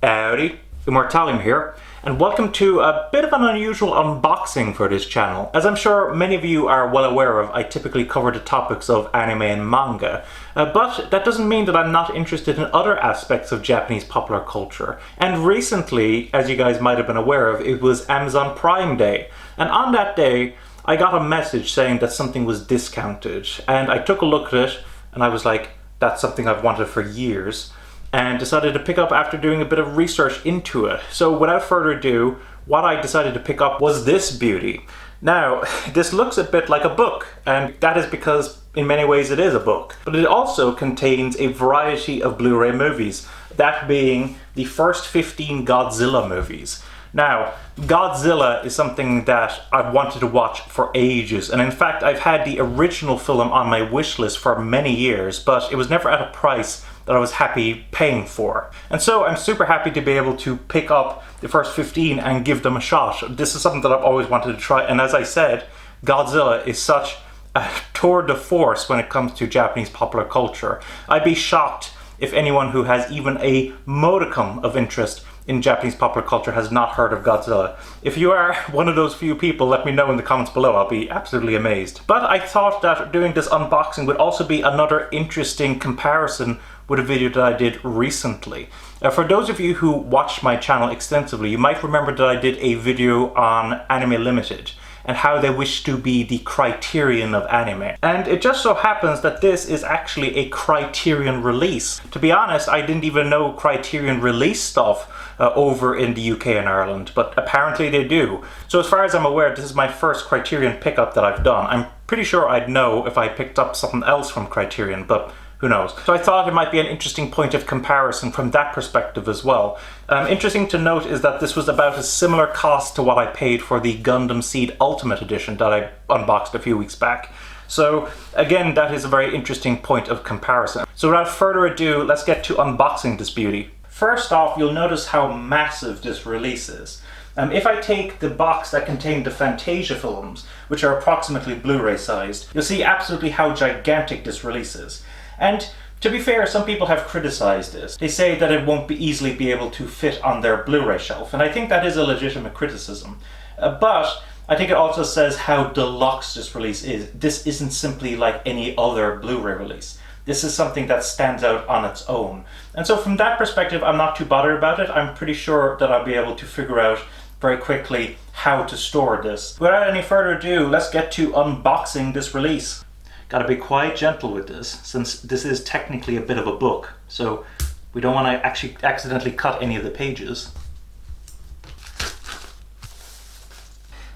Howdy, Immortalium here, and welcome to a bit of an unusual unboxing for this channel. As I'm sure many of you are well aware of, I typically cover the topics of anime and manga, but that doesn't mean that I'm not interested in other aspects of Japanese popular culture. And recently, as you guys might have been aware of, it was Amazon Prime Day, and on that day I got a message saying that something was discounted, and I took a look at it and I was like, that's something I've wanted for years, and decided to pick up after doing a bit of research into it. So without further ado, what I decided to pick up was this beauty. Now, this looks a bit like a book, and that is because in many ways it is a book. But it also contains a variety of Blu-ray movies, that being the first 15 Godzilla movies. Now, Godzilla is something that I've wanted to watch for ages, and in fact I've had the original film on my wish list for many years, but it was never at a price that I was happy paying for. And so I'm super happy to be able to pick up the first 15 and give them a shot. This is something that I've always wanted to try, and as I said, Godzilla is such a tour de force when it comes to Japanese popular culture. I'd be shocked if anyone who has even a modicum of interest in Japanese popular culture has not heard of Godzilla. If you are one of those few people, let me know in the comments below. I'll be absolutely amazed. But I thought that doing this unboxing would also be another interesting comparison with a video that I did recently. For those of you who watch my channel extensively, you might remember that I did a video on Anime Limited and how they wish to be the Criterion of anime. And it just so happens that this is actually a Criterion release. To be honest, I didn't even know Criterion released stuff over in the UK and Ireland, but apparently they do. So as far as I'm aware, this is my first Criterion pickup that I've done. I'm pretty sure I'd know if I picked up something else from Criterion, but who knows? So I thought it might be an interesting point of comparison from that perspective as well. Interesting to note is that this was about a similar cost to what I paid for the Gundam Seed Ultimate Edition that I unboxed a few weeks back. So again, that is a very interesting point of comparison. So without further ado, let's get to unboxing this beauty. First off, you'll notice how massive this release is. If I take the box that contained the Fantasia films, which are approximately Blu-ray sized, you'll see absolutely how gigantic this release is. And to be fair, some people have criticized this. They say that it won't easily be able to fit on their Blu-ray shelf, and I think that is a legitimate criticism. But I think it also says how deluxe this release is. This isn't simply like any other Blu-ray release. This is something that stands out on its own. And so from that perspective, I'm not too bothered about it. I'm pretty sure that I'll be able to figure out very quickly how to store this. Without any further ado, let's get to unboxing this release. Gotta be quite gentle with this, since this is technically a bit of a book, so we don't want to actually accidentally cut any of the pages.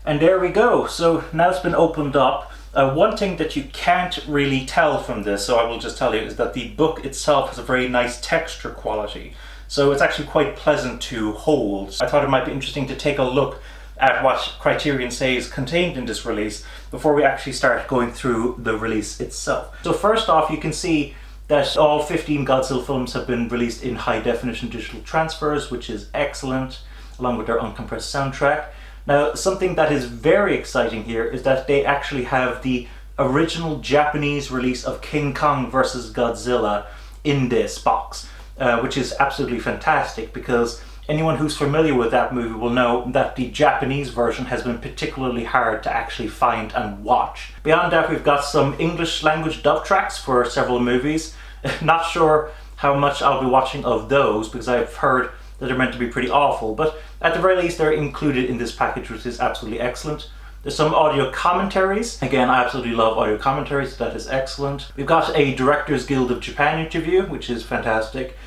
And there we go. So now it's been opened up. One thing that you can't really tell from this, so I will just tell you, is that the book itself has a very nice texture quality. So it's actually quite pleasant to hold. I thought it might be interesting to take a look at what Criterion says contained in this release before we actually start going through the release itself. So first off, you can see that all 15 Godzilla films have been released in high definition digital transfers, which is excellent, along with their uncompressed soundtrack. Now, something that is very exciting here is that they actually have the original Japanese release of King Kong vs. Godzilla in this box, which is absolutely fantastic because anyone who's familiar with that movie will know that the Japanese version has been particularly hard to actually find and watch. Beyond that, we've got some English language dub tracks for several movies. Not sure how much I'll be watching of those because I've heard that they're meant to be pretty awful, but at the very least they're included in this package, which is absolutely excellent. There's some audio commentaries. Again, I absolutely love audio commentaries, so that is excellent. We've got a Directors Guild of Japan interview, which is fantastic.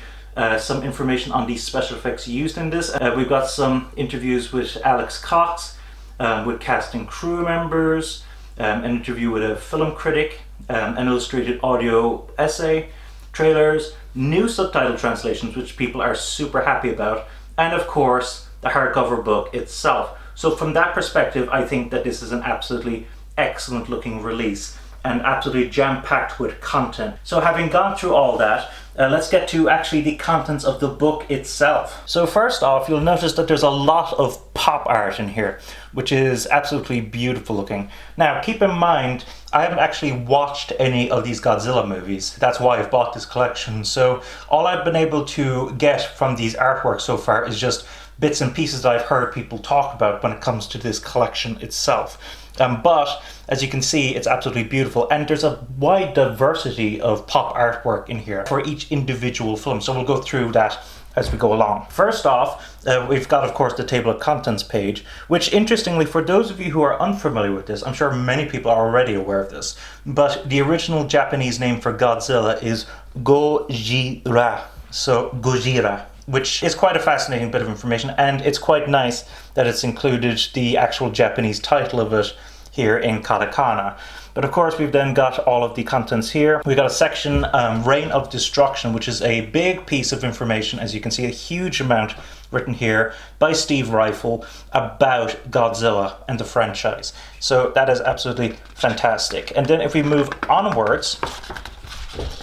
Some information on the special effects used in this. We've got some interviews with Alex Cox, with cast and crew members, an interview with a film critic, an illustrated audio essay, trailers, new subtitle translations, which people are super happy about, and of course, the hardcover book itself. So from that perspective, I think that this is an absolutely excellent looking release. and absolutely jam-packed with content. So having gone through all that, let's get to actually the contents of the book itself. So first off, you'll notice that there's a lot of pop art in here, which is absolutely beautiful looking. Now, keep in mind, I haven't actually watched any of these Godzilla movies. That's why I've bought this collection. So all I've been able to get from these artworks so far is just bits and pieces that I've heard people talk about when it comes to this collection itself. But as you can see, it's absolutely beautiful, and there's a wide diversity of pop artwork in here for each individual film, so we'll go through that as we go along. First off, we've got, of course, the table of contents page, which, interestingly, for those of you who are unfamiliar with this, I'm sure many people are already aware of this, but the original Japanese name for Godzilla is Gojira, so Gojira, which is quite a fascinating bit of information, and it's quite nice that it's included the actual Japanese title of it here in katakana. But of course, we've then got all of the contents here. We've got a section, Reign of Destruction, which is a big piece of information. As you can see, a huge amount written here by Steve Rifle about Godzilla and the franchise. So that is absolutely fantastic. And then if we move onwards,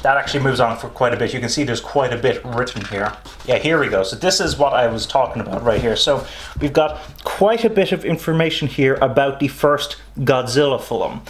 that actually moves on for quite a bit. You can see there's quite a bit written here. Yeah, here we go. So this is what I was talking about right here. So we've got quite a bit of information here about the first Godzilla film,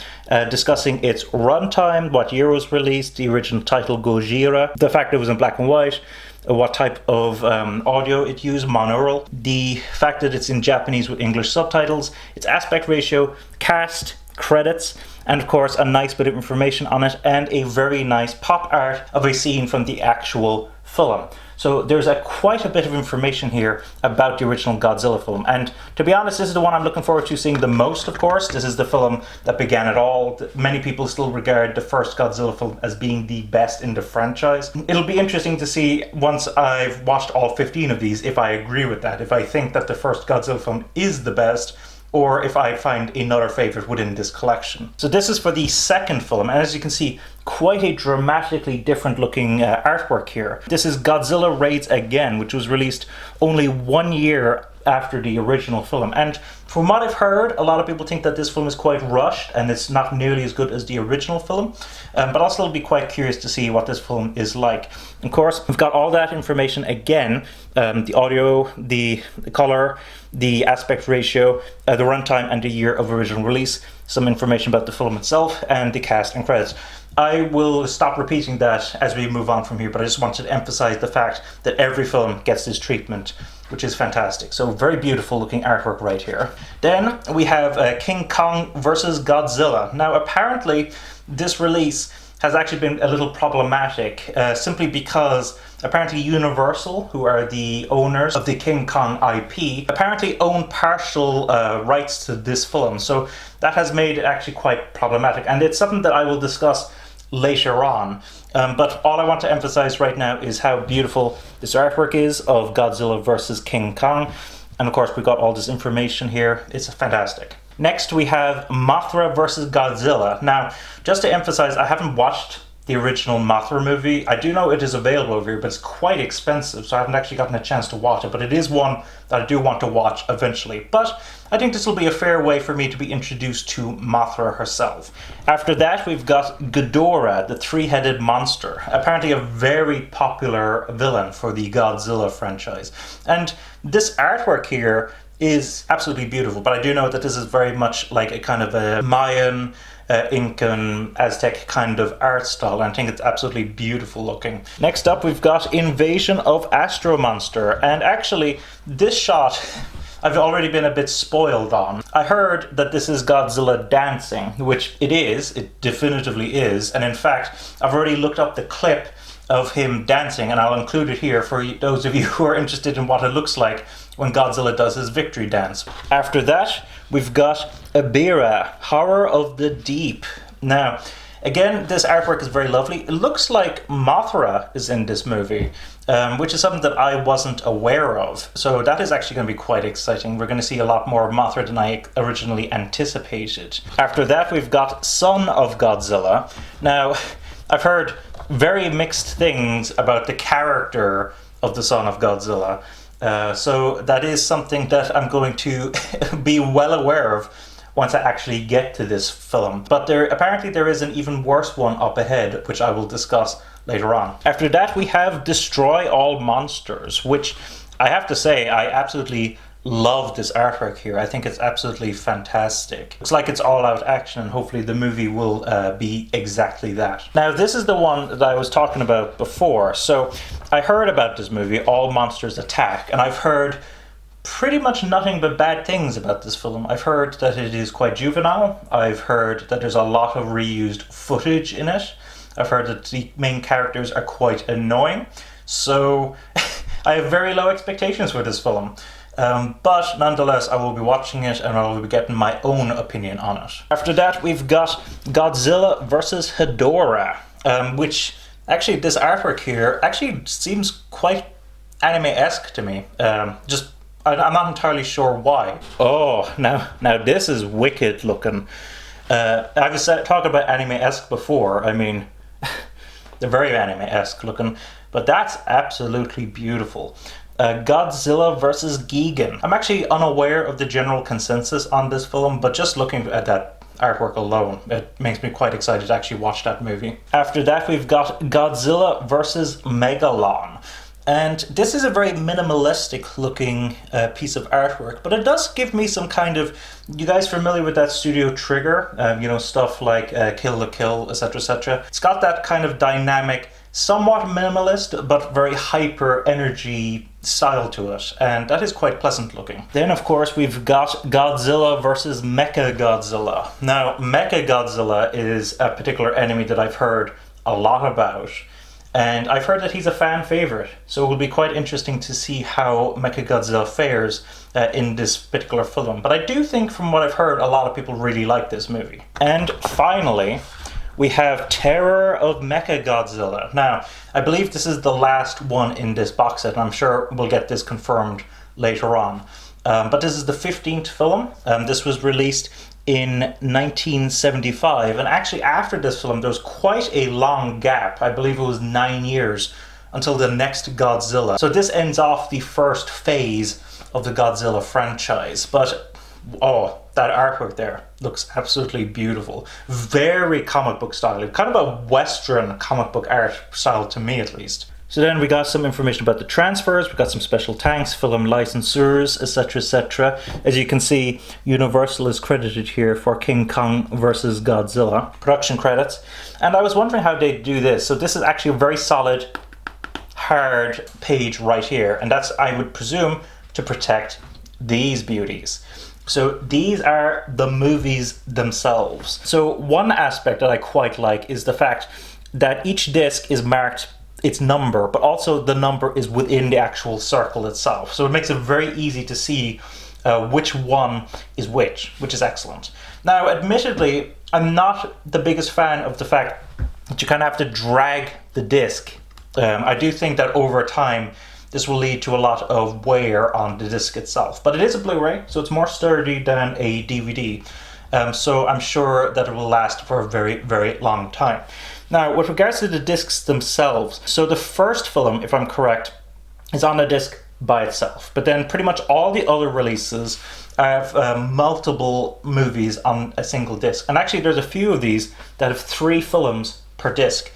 discussing its runtime, what year it was released, the original title Gojira, the fact it was in black and white, what type of audio it used, monaural, the fact that it's in Japanese with English subtitles, its aspect ratio, cast, credits, and of course a nice bit of information on it, and a very nice pop art of a scene from the actual film. So there's quite a bit of information here about the original Godzilla film, and to be honest, this is the one I'm looking forward to seeing the most, of course. This is the film that began it all. Many people still regard the first Godzilla film as being the best in the franchise. It'll be interesting to see, once I've watched all 15 of these, if I agree with that, if I think that the first Godzilla film is the best, or if I find another favorite within this collection. So this is for the second film, and as you can see, quite a dramatically different looking artwork here. This is Godzilla Raids Again, which was released only 1 year after the original film. And from what I've heard, a lot of people think that this film is quite rushed and it's not nearly as good as the original film. But I'll still be quite curious to see what this film is like. Of course, we've got all that information again, the audio, the color, the aspect ratio, the runtime and the year of original release, some information about the film itself, and the cast and credits. I will stop repeating that as we move on from here, but I just wanted to emphasize the fact that every film gets this treatment, which is fantastic. So very beautiful looking artwork right here. Then we have King Kong versus Godzilla. Now apparently this release has actually been a little problematic, simply because apparently Universal, who are the owners of the King Kong IP, apparently own partial rights to this film. So that has made it actually quite problematic, and it's something that I will discuss later on. But all I want to emphasize right now is how beautiful this artwork is of Godzilla versus King Kong. And of course, we've got all this information here. It's fantastic. Next, we have Mothra versus Godzilla. Now, just to emphasize, I haven't watched the original Mothra movie. I do know it is available over here, but it's quite expensive, so I haven't actually gotten a chance to watch it. But it is one that I do want to watch eventually. But I think this will be a fair way for me to be introduced to Mothra herself. After that, we've got Ghidorah, the three-headed monster. Apparently a very popular villain for the Godzilla franchise. And this artwork here is absolutely beautiful, but I do know that this is very much like a kind of a Mayan, Incan, Aztec kind of art style, and I think it's absolutely beautiful looking. Next up, we've got Invasion of Astro Monster, and actually this shot I've already been a bit spoiled on. I heard that this is Godzilla dancing, which it is, it definitively is, and in fact I've already looked up the clip of him dancing, and I'll include it here for those of you who are interested in what it looks like when Godzilla does his victory dance. After that, we've got Ebirah, Horror of the Deep. Now, again, this artwork is very lovely. It looks like Mothra is in this movie, which is something that I wasn't aware of. So that is actually going to be quite exciting. We're going to see a lot more of Mothra than I originally anticipated. After that, we've got Son of Godzilla. Now, I've heard very mixed things about the character of the Son of Godzilla. So that is something that I'm going to be well aware of once I actually get to this film. But apparently there is an even worse one up ahead, which I will discuss later on. After that, we have Destroy All Monsters, which I have to say, I absolutely love this artwork here. I think it's absolutely fantastic. Looks like it's all out action, and hopefully the movie will be exactly that. Now, this is the one that I was talking about before. So I heard about this movie, All Monsters Attack, and I've heard pretty much nothing but bad things about this film. I've heard that it is quite juvenile. I've heard that there's a lot of reused footage in it. I've heard that the main characters are quite annoying. So I have very low expectations for this film. But nonetheless, I will be watching it and I will be getting my own opinion on it. After that, we've got Godzilla vs. Hedorah, which actually this artwork here actually seems quite anime-esque to me. I'm not entirely sure why. Oh, now this is wicked looking. I was talking about anime-esque before. I mean, they're very anime-esque looking, but that's absolutely beautiful. Godzilla vs. Gigan. I'm actually unaware of the general consensus on this film, but just looking at that artwork alone, it makes me quite excited to actually watch that movie. After that, we've got Godzilla vs. Megalon. And this is a very minimalistic looking piece of artwork, but it does give me some kind of, you guys familiar with that Studio Trigger? Stuff like Kill la Kill, etc, etc. It's got that kind of dynamic, somewhat minimalist, but very hyper energy style to it, and that is quite pleasant looking. Then of course we've got Godzilla versus Mechagodzilla. Now Mechagodzilla is a particular enemy that I've heard a lot about, and I've heard that he's a fan favorite, so it will be quite interesting to see how Mechagodzilla fares in this particular film. But I do think, from what I've heard, a lot of people really like this movie. And finally, we have Terror of Mechagodzilla. Now, I believe this is the last one in this box set, and I'm sure we'll get this confirmed later on. But this is the 15th film. This was released in 1975, and actually after this film there was quite a long gap. I believe it was 9 years until the next Godzilla. So this ends off the first phase of the Godzilla franchise. But oh, that artwork there looks absolutely beautiful. Very comic book style, kind of a Western comic book art style to me at least. So then we got some information about the transfers, we got some special thanks, film licensors, etc, etc. As you can see, Universal is credited here for King Kong vs. Godzilla. Production credits. And I was wondering how they do this. So this is actually a very solid, hard page right here. And that's, I would presume, to protect these beauties. So these are the movies themselves. So one aspect that I quite like is the fact that each disc is marked its number, but also the number is within the actual circle itself. So it makes it very easy to see which one is which is excellent. Now, admittedly, I'm not the biggest fan of the fact that you kind of have to drag the disc. I do think that over time, this will lead to a lot of wear on the disc itself. But it is a Blu-ray, so it's more sturdy than a DVD. So I'm sure that it will last for a very, very long time. Now, with regards to the discs themselves, so the first film, if I'm correct, is on a disc by itself. But then pretty much all the other releases have multiple movies on a single disc. And actually there's a few of these that have 3 films per disc.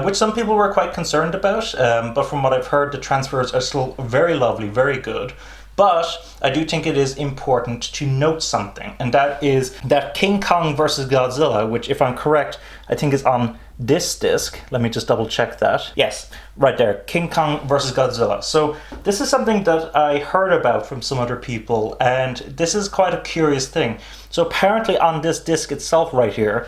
Which some people were quite concerned about, but from what I've heard, the transfers are still very lovely, very good. But I do think it is important to note something, and that is that King Kong vs. Godzilla, which, if I'm correct, I think is on this disc. Let me just double check that. Yes, right there, King Kong vs. Godzilla. So this is something that I heard about from some other people, and this is quite a curious thing. So apparently on this disc itself right here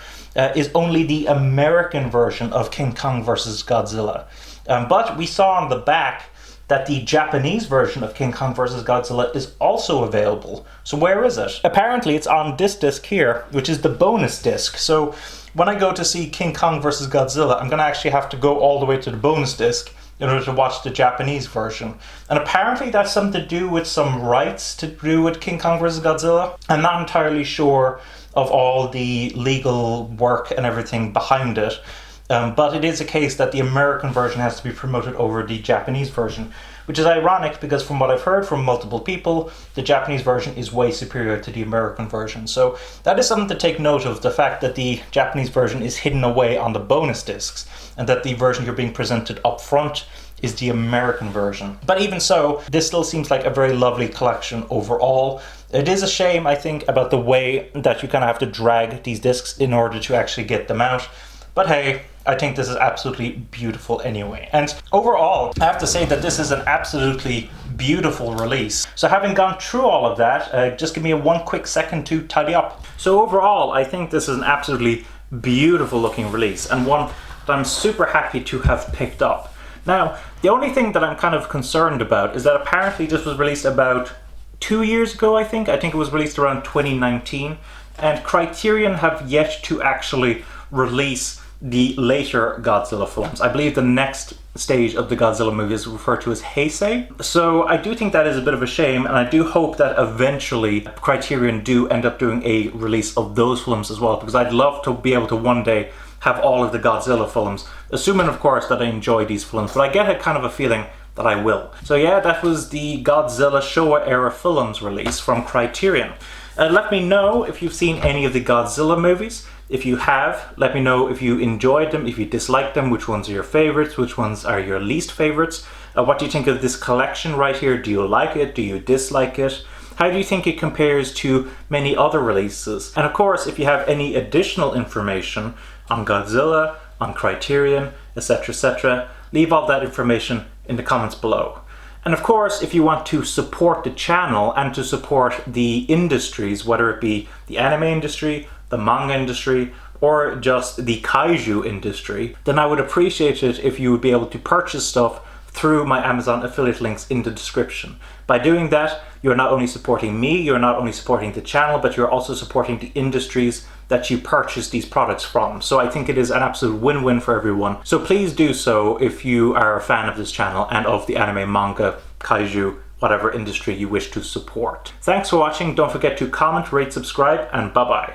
is only the American version of King Kong vs. Godzilla. But we saw on the back that the Japanese version of King Kong vs. Godzilla is also available. So where is it? Apparently it's on this disc here, which is the bonus disc. So when I go to see King Kong vs. Godzilla, I'm going to actually have to go all the way to the bonus disc in order to watch the Japanese version. And apparently that's something to do with some rights to do with King Kong vs. Godzilla. I'm not entirely sure of all the legal work and everything behind it. But it is a case that the American version has to be promoted over the Japanese version, which is ironic because from what I've heard from multiple people, the Japanese version is way superior to the American version. So that is something to take note of, the fact that the Japanese version is hidden away on the bonus discs, and that the version you're being presented up front is the American version. But even so, this still seems like a very lovely collection overall. It is a shame, I think, about the way that you kind of have to drag these discs in order to actually get them out. But hey, I think this is absolutely beautiful anyway. And overall, I have to say that this is an absolutely beautiful release. So having gone through all of that, just give me one quick second to tidy up. So overall, I think this is an absolutely beautiful looking release, and one that I'm super happy to have picked up. Now, the only thing that I'm kind of concerned about is that apparently this was released about 2 years ago, I think. I think it was released around 2019, and Criterion have yet to actually release the later Godzilla films. I believe the next stage of the Godzilla movie is referred to as Heisei. So I do think that is a bit of a shame, and I do hope that eventually Criterion do end up doing a release of those films as well, because I'd love to be able to one day have all of the Godzilla films, assuming of course that I enjoy these films, but I get a kind of a feeling that I will. So yeah, that was the Godzilla Showa era films release from Criterion. Let me know if you've seen any of the Godzilla movies. If you have, let me know if you enjoyed them, if you disliked them, which ones are your favorites, which ones are your least favorites. What do you think of this collection right here? Do you like it? Do you dislike it? How do you think it compares to many other releases? And of course, if you have any additional information on Godzilla, on Criterion, etc., leave all that information in the comments below. And of course, if you want to support the channel and to support the industries, whether it be the anime industry, the manga industry, or just the kaiju industry, then I would appreciate it if you would be able to purchase stuff through my Amazon affiliate links in the description. By doing that, you're not only supporting me, you're not only supporting the channel, but you're also supporting the industries that you purchase these products from. So I think it is an absolute win-win for everyone. So please do so if you are a fan of this channel and of the anime, manga, kaiju, whatever industry you wish to support. Thanks for watching. Don't forget to comment, rate, subscribe, and bye-bye.